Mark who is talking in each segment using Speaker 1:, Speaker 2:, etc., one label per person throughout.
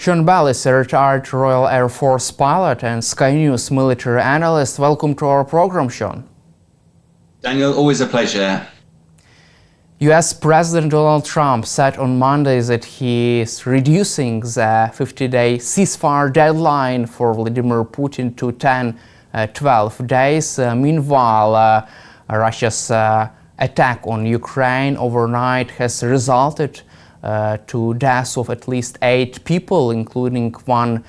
Speaker 1: John Bell is a retired Royal Air Force pilot and Sky News military analyst. Welcome to our program, John.
Speaker 2: Daniel, always a pleasure.
Speaker 1: US President Donald Trump said on Monday that he is reducing the 50-day ceasefire deadline for Vladimir Putin to 12 days. Meanwhile, Russia's attack on Ukraine overnight has resulted to deaths of at least 8 people, including 1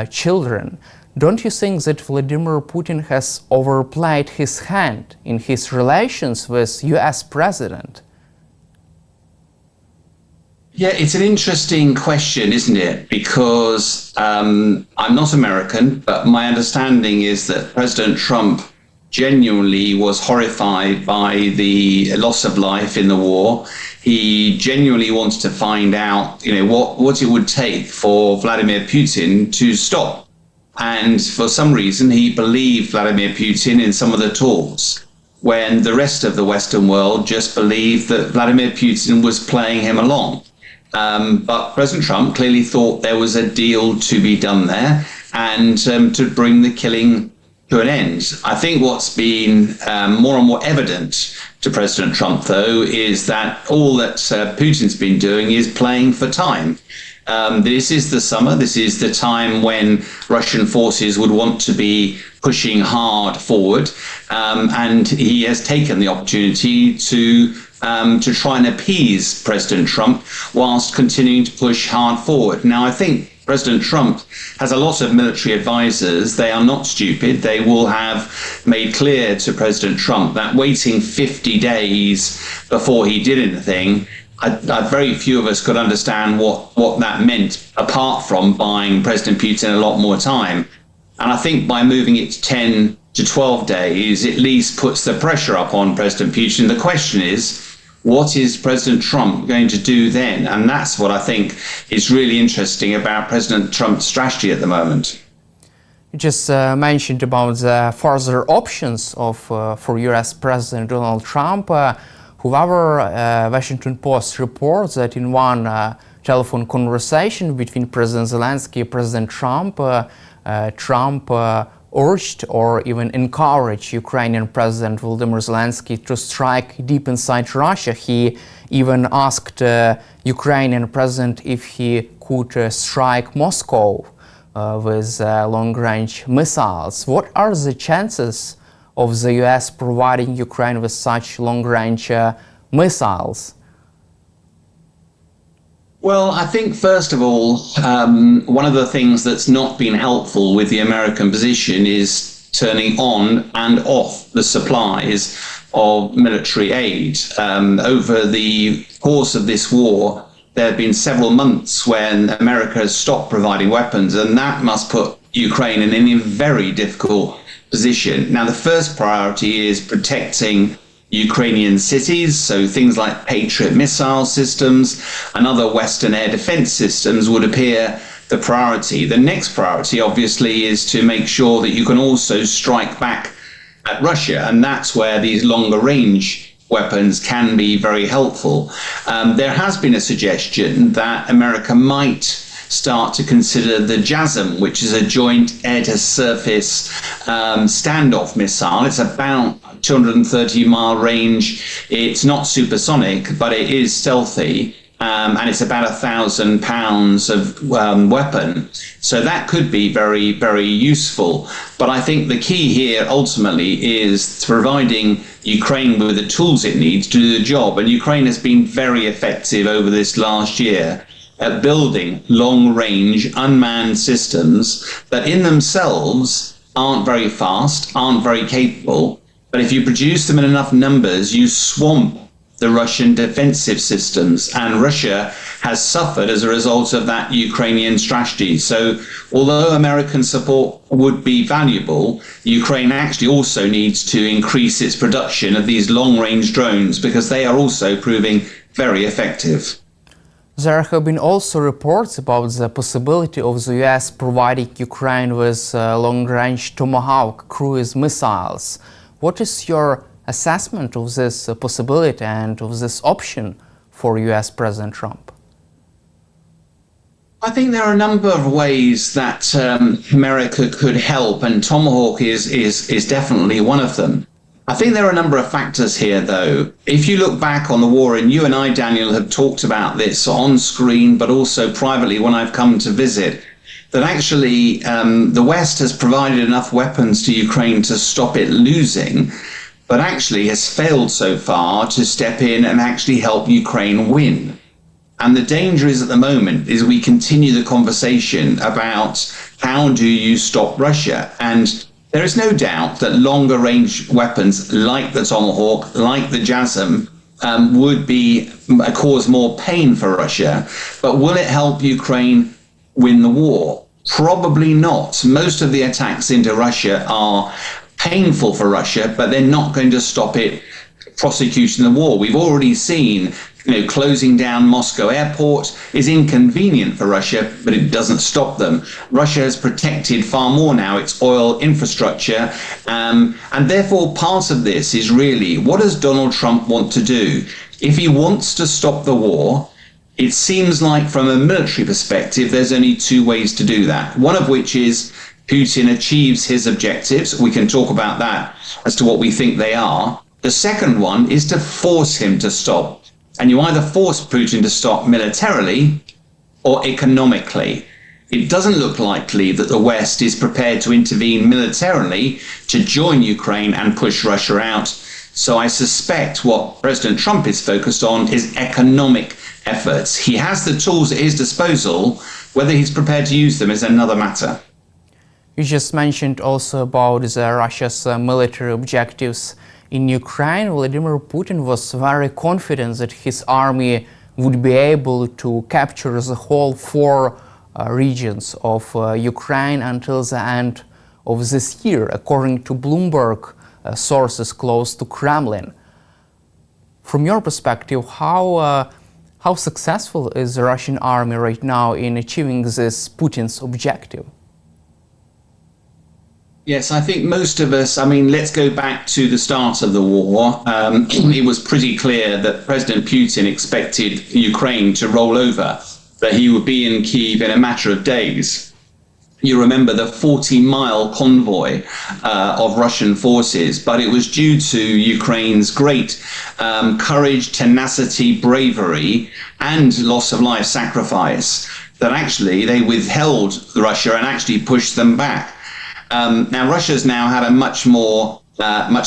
Speaker 1: children. Don't you think that Vladimir Putin has overplayed his hand in his relations with US President?
Speaker 2: Yeah, it's an interesting question, isn't it? Because I'm not American, but my understanding is that President Trump genuinely was horrified by the loss of life in the war. He genuinely wanted to find out, what it would take for Vladimir Putin to stop. And for some reason, he believed Vladimir Putin in some of the talks, when the rest of the Western world just believed that Vladimir Putin was playing him along. But President Trump clearly thought there was a deal to be done there and to bring the killing to an end. I think what's been more and more evident to President Trump, though, is that all that Putin's been doing is playing for time. This is the summer. This is the time when Russian forces would want to be pushing hard forward. And he has taken the opportunity to try and appease President Trump whilst continuing to push hard forward. Now, I think President Trump has a lot of military advisors. They are not stupid. They will have made clear to President Trump that waiting 50 days before he did anything, very few of us could understand what that meant, apart from buying President Putin a lot more time. And I think by moving it to 10 to 12 days, it at least puts the pressure up on President Putin. The question is, what is President Trump going to do then? And that's what I think is really interesting about President Trump's strategy at the moment.
Speaker 1: You just mentioned about the further options for US President Donald Trump. However, Washington Post reports that in one telephone conversation between President Zelensky and President Trump, Trump urged or even encouraged Ukrainian President Volodymyr Zelensky to strike deep inside Russia. He even asked Ukrainian President if he could strike Moscow with long-range missiles. What are the chances of the US providing Ukraine with such long-range missiles?
Speaker 2: Well, I think, first of all, one of the things that's not been helpful with the American position is turning on and off the supplies of military aid. Over the course of this war, there have been several months when America has stopped providing weapons, and that must put Ukraine in a very difficult position. Now, the first priority is protecting Ukrainian cities, so things like Patriot missile systems and other Western air defense systems would appear the priority. The next priority, obviously, is to make sure that you can also strike back at Russia, and that's where these longer range weapons can be very helpful. There has been a suggestion that America might start to consider the JASM, which is a joint air-to-surface standoff missile. It's about 230-mile range. It's not supersonic, but it is stealthy, and it's about 1,000 pounds of weapon. So that could be very, very useful. But I think the key here ultimately is providing Ukraine with the tools it needs to do the job. And Ukraine has been very effective over this last year at building long-range unmanned systems that in themselves aren't very fast, aren't very capable, but if you produce them in enough numbers, you swamp the Russian defensive systems, and Russia has suffered as a result of that Ukrainian strategy. So although American support would be valuable, Ukraine actually also needs to increase its production of these long-range drones because they are also proving very effective.
Speaker 1: There have been also reports about the possibility of the US providing Ukraine with long-range Tomahawk cruise missiles. What is your assessment of this possibility and of this option for US President Trump?
Speaker 2: I think there are a number of ways that America could help, and Tomahawk is definitely one of them. I think there are a number of factors here, though. If you look back on the war, and you and I, Daniel, have talked about this on screen, but also privately when I've come to visit, that actually the West has provided enough weapons to Ukraine to stop it losing, but actually has failed so far to step in and actually help Ukraine win. And the danger is at the moment is we continue the conversation about how do you stop Russia? And there is no doubt that longer range weapons like the Tomahawk, like the JASSM, would cause more pain for Russia. But will it help Ukraine win the war? Probably not. Most of the attacks into Russia are painful for Russia, but they're not going to stop it prosecuting the war. We've already seen, closing down Moscow airport is inconvenient for Russia, but it doesn't stop them. Russia has protected far more now its oil infrastructure, and therefore part of this is really, what does Donald Trump want to do? If he wants to stop the war, it seems like from a military perspective, there's only two ways to do that. One of which is Putin achieves his objectives. We can talk about that as to what we think they are. The second one is to force him to stop. And you either force Putin to stop militarily or economically. It doesn't look likely that the West is prepared to intervene militarily to join Ukraine and push Russia out. So I suspect what President Trump is focused on is economic efforts. He has the tools at his disposal. Whether he's prepared to use them is another matter.
Speaker 1: You just mentioned also about Russia's military objectives in Ukraine. Vladimir Putin was very confident that his army would be able to capture the whole 4 regions of Ukraine until the end of this year, according to Bloomberg sources close to Kremlin. From your perspective, how successful is the Russian army right now in achieving this Putin's objective?
Speaker 2: Yes, I think most of us, let's go back to the start of the war. It was pretty clear that President Putin expected Ukraine to roll over, that he would be in Kyiv in a matter of days. You remember the 40-mile convoy of Russian forces, but it was due to Ukraine's great courage, tenacity, bravery, and loss of life sacrifice that actually they withheld Russia and actually pushed them back. Now, Russia's now had a much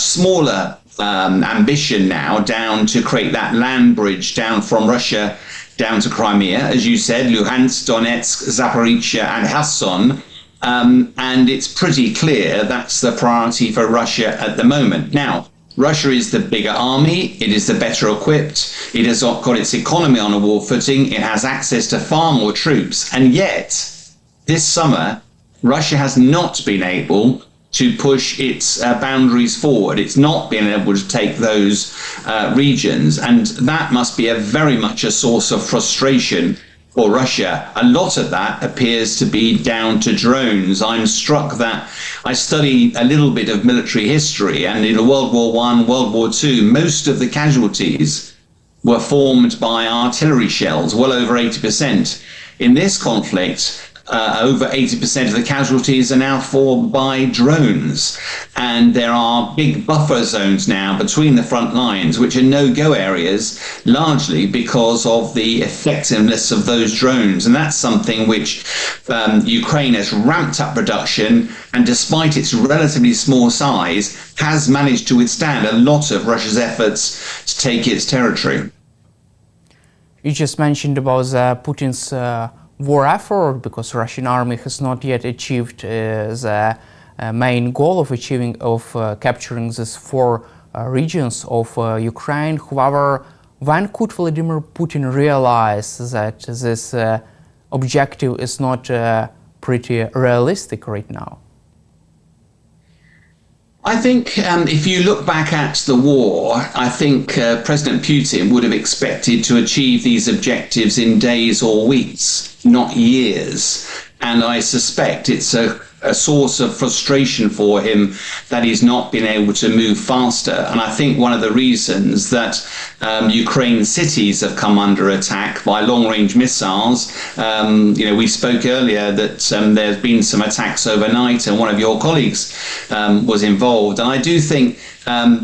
Speaker 2: smaller ambition now down to create that land bridge down from Russia down to Crimea, as you said, Luhansk, Donetsk, Zaporizhzhia and Kherson. And it's pretty clear that's the priority for Russia at the moment. Now, Russia is the bigger army, it is the better equipped, it has got its economy on a war footing, it has access to far more troops, and yet, this summer, Russia has not been able to push its boundaries forward. It's not been able to take those regions, and that must be very much a source of frustration for Russia. A lot of that appears to be down to drones. I'm struck that I study a little bit of military history, and in World War I, World War II, most of the casualties were formed by artillery shells, well over 80%. In this conflict, over 80% of the casualties are now formed by drones. And there are big buffer zones now between the front lines, which are no-go areas, largely because of the effectiveness of those drones. And that's something which Ukraine has ramped up production, and despite its relatively small size, has managed to withstand a lot of Russia's efforts to take its territory.
Speaker 1: You just mentioned about Putin's war effort, because Russian army has not yet achieved the main goal of capturing these 4 regions of Ukraine. However, when could Vladimir Putin realize that this objective is not pretty realistic right now?
Speaker 2: I think if you look back at the war, I think President Putin would have expected to achieve these objectives in days or weeks, not years. And I suspect it's a a source of frustration for him that he's not been able to move faster. And I think one of the reasons that Ukraine cities have come under attack by long-range missiles, we spoke earlier that there's been some attacks overnight, and one of your colleagues was involved. And I do think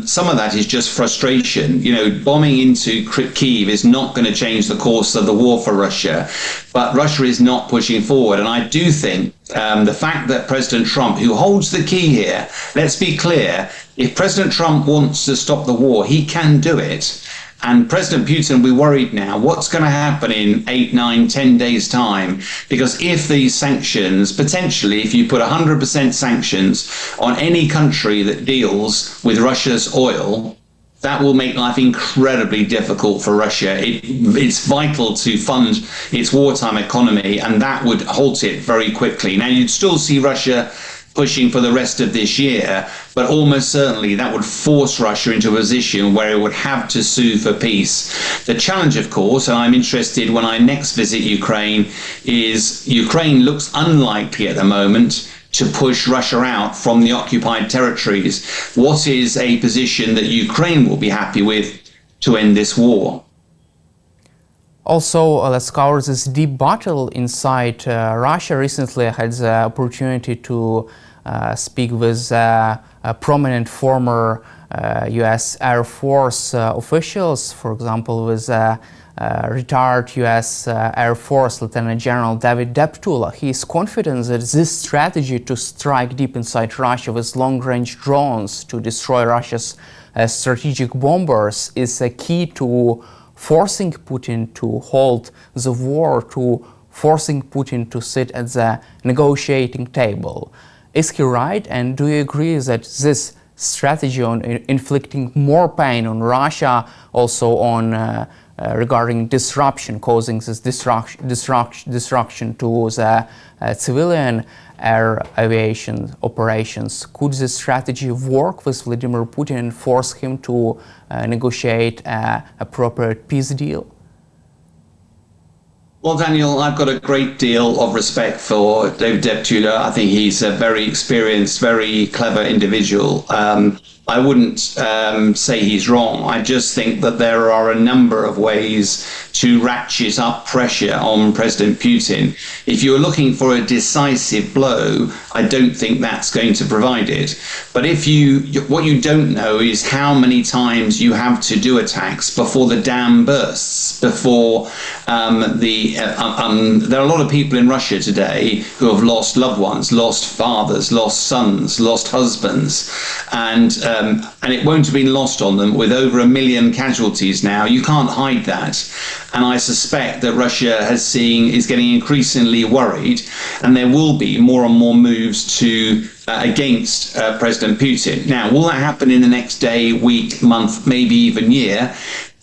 Speaker 2: some of that is just frustration. Bombing into Kyiv is not going to change the course of the war for Russia, but Russia is not pushing forward. And I do think the fact that President Trump, who holds the key here, let's be clear, if President Trump wants to stop the war, he can do it. And President Putin, we're worried now, what's going to happen in 8, 9, 10 days' time? Because if these sanctions, potentially, if you put 100% sanctions on any country that deals with Russia's oil, that will make life incredibly difficult for Russia. It's vital to fund its wartime economy, and that would halt it very quickly. Now, you'd still see Russia pushing for the rest of this year, but almost certainly that would force Russia into a position where it would have to sue for peace. The challenge, of course, and I'm interested when I next visit Ukraine, is Ukraine looks unlikely at the moment to push Russia out from the occupied territories. What is a position that Ukraine will be happy with to end this war?
Speaker 1: Also, let's cover this deep battle inside Russia. Recently, I had the opportunity to speak with prominent former US Air Force officials, for example, with retired US Air Force Lieutenant General David Deptula. He is confident that this strategy to strike deep inside Russia with long-range drones to destroy Russia's strategic bombers is a key to forcing Putin to halt the war, to forcing Putin to sit at the negotiating table. Is he right? And do you agree that this strategy on inflicting more pain on Russia, also on regarding disruption, causing this disruption to the civilian air aviation operations, could this strategy work with Vladimir Putin and force him to negotiate an appropriate peace deal?
Speaker 2: Well, Daniel, I've got a great deal of respect for David Deptula. I think he's a very experienced, very clever individual. I wouldn't say he's wrong. I just think that there are a number of ways to ratchet up pressure on President Putin. If you're looking for a decisive blow, I don't think that's going to provide it. But what you don't know is how many times you have to do attacks before the dam bursts, before there are a lot of people in Russia today who have lost loved ones, lost fathers, lost sons, lost husbands, and it won't have been lost on them with over 1 million casualties now. You can't hide that. And I suspect that Russia is getting increasingly worried, and there will be more and more moves against President Putin. Now, will that happen in the next day, week, month, maybe even year?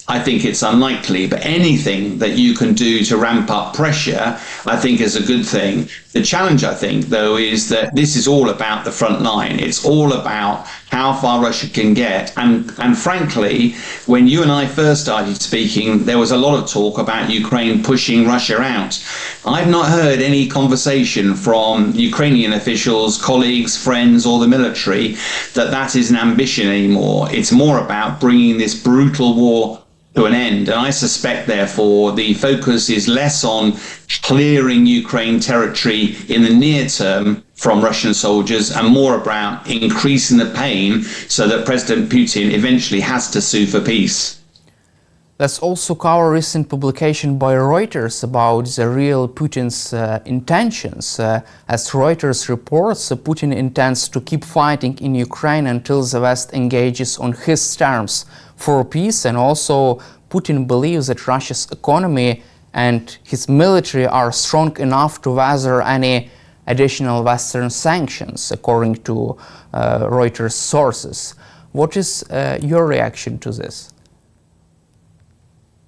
Speaker 2: I think it's unlikely, but anything that you can do to ramp up pressure, I think is a good thing. The challenge, I think, though, is that this is all about the front line. It's all about how far Russia can get. And frankly, when you and I first started speaking, there was a lot of talk about Ukraine pushing Russia out. I've not heard any conversation from Ukrainian officials, colleagues, friends, or the military that is an ambition anymore. It's more about bringing this brutal war to an end. And I suspect, therefore, the focus is less on clearing Ukraine territory in the near term from Russian soldiers and more about increasing the pain so that President Putin eventually has to sue for peace.
Speaker 1: Let's also cover recent publication by Reuters about the real Putin's intentions. As Reuters reports, Putin intends to keep fighting in Ukraine until the West engages on his terms for peace, and also Putin believes that Russia's economy and his military are strong enough to weather any additional Western sanctions, according to Reuters sources. What is your reaction to this?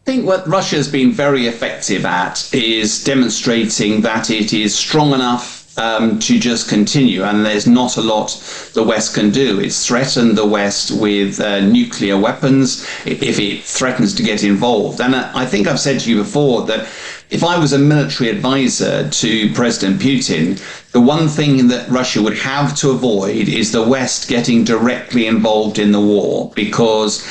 Speaker 2: I think what Russia has been very effective at is demonstrating that it is strong enough to just continue, and there's not a lot the West can do. It's threatened the West with nuclear weapons if it threatens to get involved. And I think I've said to you before that if I was a military advisor to President Putin, the one thing that Russia would have to avoid is the West getting directly involved in the war, because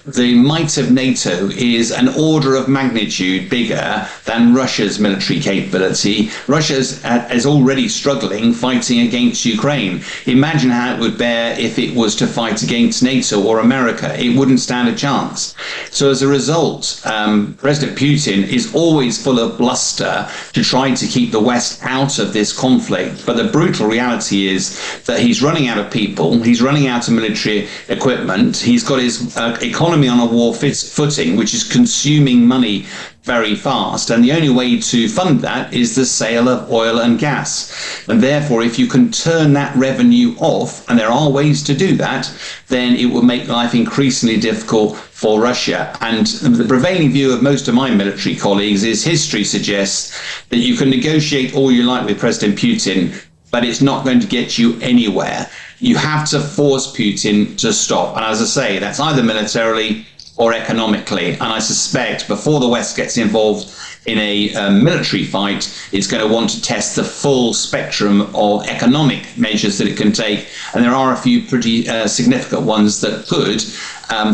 Speaker 2: the might of NATO is an order of magnitude bigger than Russia's military capability. Russia is already struggling fighting against Ukraine. Imagine how it would bear if it was to fight against NATO or America. It wouldn't stand a chance. So as a result, President Putin is always full of bluster to try to keep the West out of this conflict. But the brutal reality is that he's running out of people, he's running out of military equipment, he's got his economy on a war footing, which is consuming money very fast, and the only way to fund that is the sale of oil and gas. And therefore, if you can turn that revenue off, and there are ways to do that, then it will make life increasingly difficult for Russia. And the prevailing view of most of my military colleagues is history suggests that you can negotiate all you like with President Putin, but it's not going to get you anywhere. You have to force Putin to stop. And as I say, that's either militarily or economically. And I suspect before the West gets involved in a military fight, it's going to want to test the full spectrum of economic measures that it can take. And there are a few pretty significant ones that could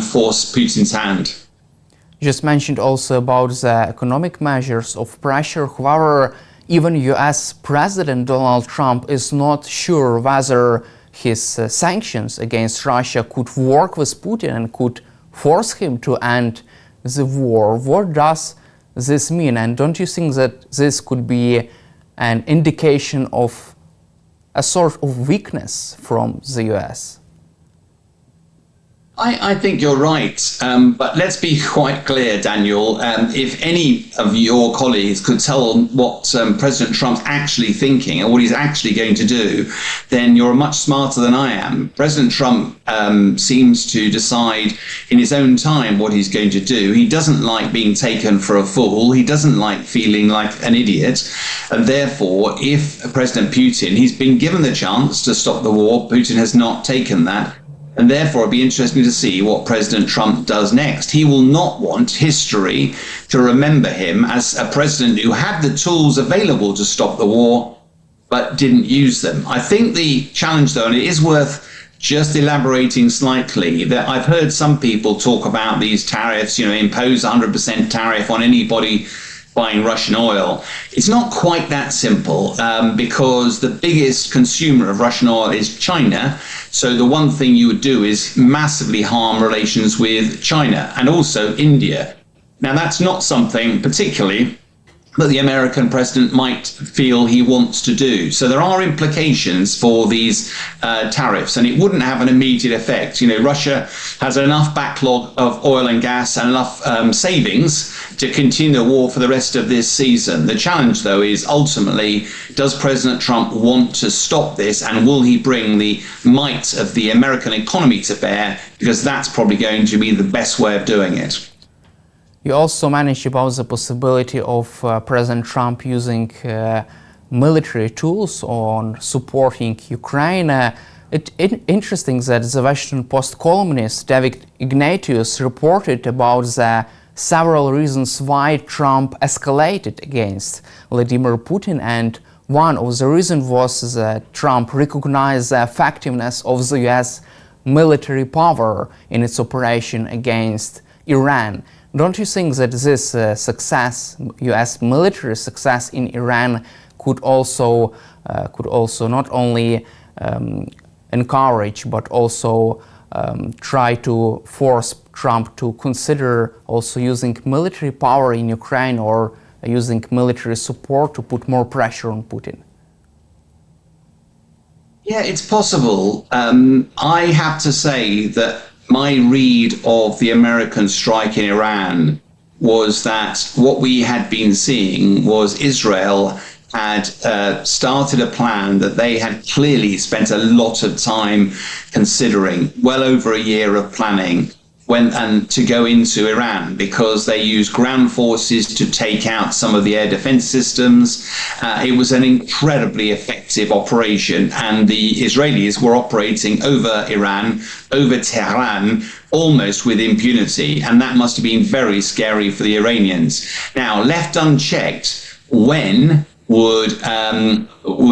Speaker 2: force Putin's hand.
Speaker 1: You just mentioned also about the economic measures of pressure. However, even US President Donald Trump is not sure whether his sanctions against Russia could work with Putin and could force him to end the war. What does this mean? And don't you think that this could be an indication of a sort of weakness from the US?
Speaker 2: I think you're right, but let's be quite clear, Daniel. If any of your colleagues could tell what President Trump's actually thinking and what he's actually going to do, then you're much smarter than I am. President Trump seems to decide in his own time what he's going to do. He doesn't like being taken for a fool. He doesn't like feeling like an idiot. And therefore, if President Putin, he's been given the chance to stop the war, Putin has not taken that. And therefore, it'll be interesting to see what President Trump does next. He will not want history to remember him as a president who had the tools available to stop the war, but didn't use them. I think the challenge, though, and it is worth just elaborating slightly, that I've heard some people talk about these tariffs, impose 100% tariff on anybody buying Russian oil. It's not quite that simple because the biggest consumer of Russian oil is China. So the one thing you would do is massively harm relations with China and also India. Now, that's not something particularly that the American president might feel he wants to do. So there are implications for these tariffs, and it wouldn't have an immediate effect. Russia has enough backlog of oil and gas and enough savings to continue the war for the rest of this season. The challenge, though, is ultimately, does President Trump want to stop this, and will he bring the might of the American economy to bear? Because that's probably going to be the best way of doing it.
Speaker 1: You also mentioned about the possibility of President Trump using military tools on supporting Ukraine. It's interesting that the Washington Post columnist David Ignatius reported about the several reasons why Trump escalated against Vladimir Putin, and one of the reasons was that Trump recognized the effectiveness of the US military power in its operation against Iran. Don't you think that this success, US military success in Iran, could also not only encourage but also try to force Trump to consider also using military power in Ukraine or using military support to put more pressure on Putin?
Speaker 2: Yeah, it's possible. I have to say that my read of the American strike in Iran was that what we had been seeing was Israel had started a plan that they had clearly spent a lot of time considering, well over a year of planning, to go into Iran, because they used ground forces to take out some of the air defense systems. It was an incredibly effective operation, and the Israelis were operating over Iran, over Tehran, almost with impunity, and that must have been very scary for the Iranians. Now, left unchecked, when would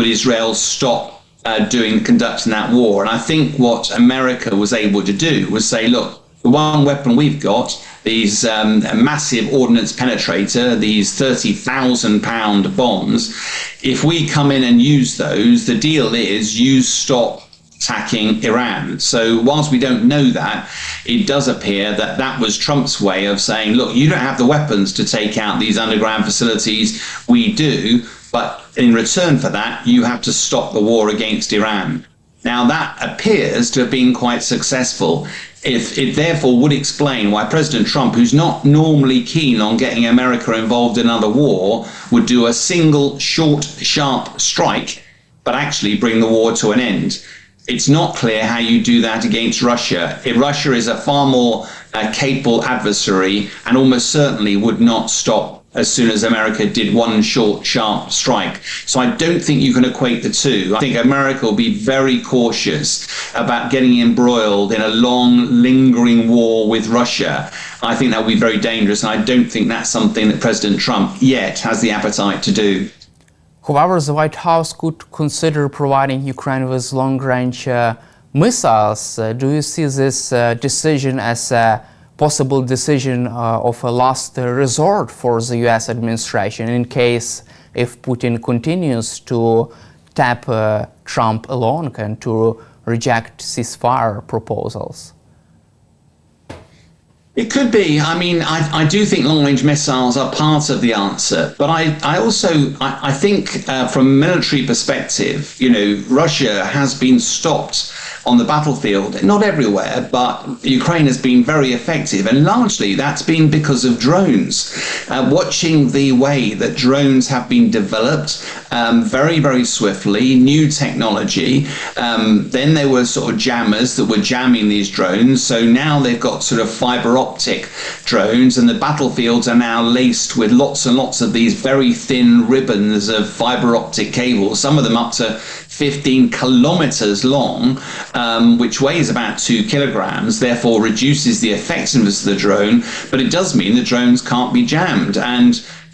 Speaker 2: Israel stop conducting that war? And I think what America was able to do was say, look, the one weapon we've got, these massive ordnance penetrator, these 30,000-pound bombs, if we come in and use those, the deal is you stop attacking Iran. So whilst we don't know that, it does appear that that was Trump's way of saying, look, you don't have the weapons to take out these underground facilities. We do, but in return for that, you have to stop the war against Iran. Now, that appears to have been quite successful. It therefore would explain why President Trump, who's not normally keen on getting America involved in another war, would do a single short, sharp strike, but actually bring the war to an end. It's not clear how you do that against Russia. Russia is a far more capable adversary, and almost certainly would not stop as soon as America did one short, sharp strike. So I don't think you can equate the two. I think America will be very cautious about getting embroiled in a long, lingering war with Russia. I think that will be very dangerous, and I don't think that's something that President Trump yet has the appetite to do.
Speaker 1: However, the White House could consider providing Ukraine with long-range missiles. Do you see this decision as a possible decision of a last resort for the US administration in case if Putin continues to tap Trump alone and to reject ceasefire proposals?
Speaker 2: It could be. I mean, I do think long-range missiles are part of the answer, but I think from a military perspective, Russia has been stopped on the battlefield, not everywhere, but Ukraine has been very effective, and largely that's been because of drones. Watching the way that drones have been developed very, very swiftly, new technology, then there were sort of jammers that were jamming these drones, so now they've got sort of fiber optic drones, and the battlefields are now laced with lots and lots of these very thin ribbons of fiber optic cables, some of them up to 15 kilometers long, which weighs about 2 kilograms, therefore reduces the effectiveness of the drone, but it does mean the drones can't be jammed.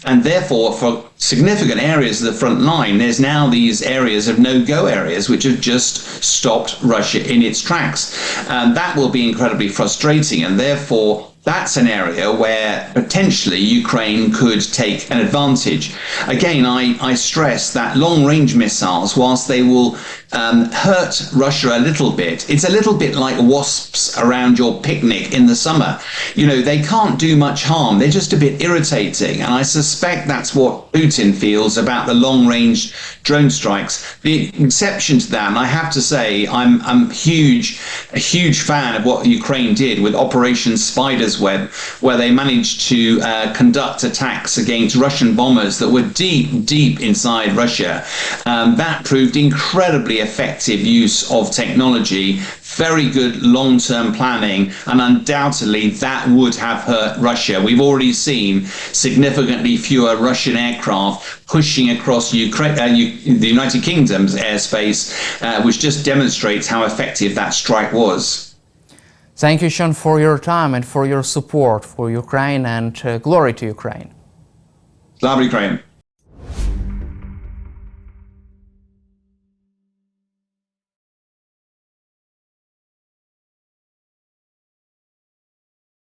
Speaker 2: And therefore, for significant areas of the front line, there's now these areas of no-go areas which have just stopped Russia in its tracks. That will be incredibly frustrating, and therefore that's an area where potentially Ukraine could take an advantage. Again, I stress that long-range missiles, whilst they will hurt Russia a little bit, it's a little bit like wasps around your picnic in the summer. They can't do much harm. They're just a bit irritating. And I suspect that's what Putin feels about the long-range drone strikes. The exception to that, and I have to say, I'm a huge fan of what Ukraine did with Operation Spider's Web, where they managed to conduct attacks against Russian bombers that were deep inside Russia. That proved incredibly effective use of technology, very good long-term planning, and undoubtedly that would have hurt Russia. We've already seen significantly fewer Russian aircraft pushing across the United Kingdom's airspace, which just demonstrates how effective that strike was.
Speaker 1: Thank you, Sean, for your time and for your support for Ukraine, and glory to Ukraine.
Speaker 2: Slava Ukraine.